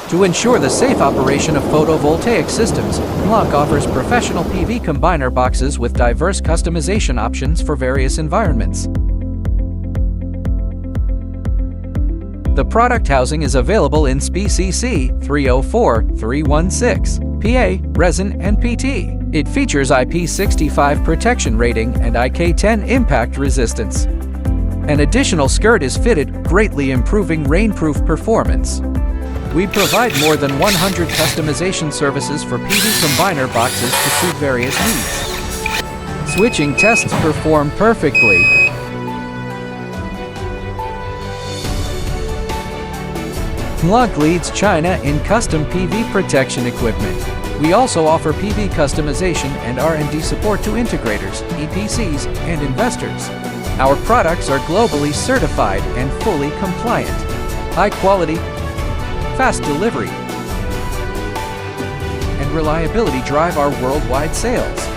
To ensure the safe operation of photovoltaic systems, CNLONQ offers professional PV combiner boxes with diverse customization options for various environments. The product housing is available in SPCC 304, 316, PA, resin, and PT. It features IP65 protection rating and IK10 impact resistance. An additional skirt is fitted, greatly improving rainproof performance. We provide more than 100 customization services for PV combiner boxes to suit various needs. Switching tests perform perfectly. CNLONQ leads China in custom PV protection equipment. We also offer PV customization and R&D support to integrators, EPCs, and investors. Our products are globally certified and fully compliant. High quality, fast delivery, and reliability drive our worldwide sales.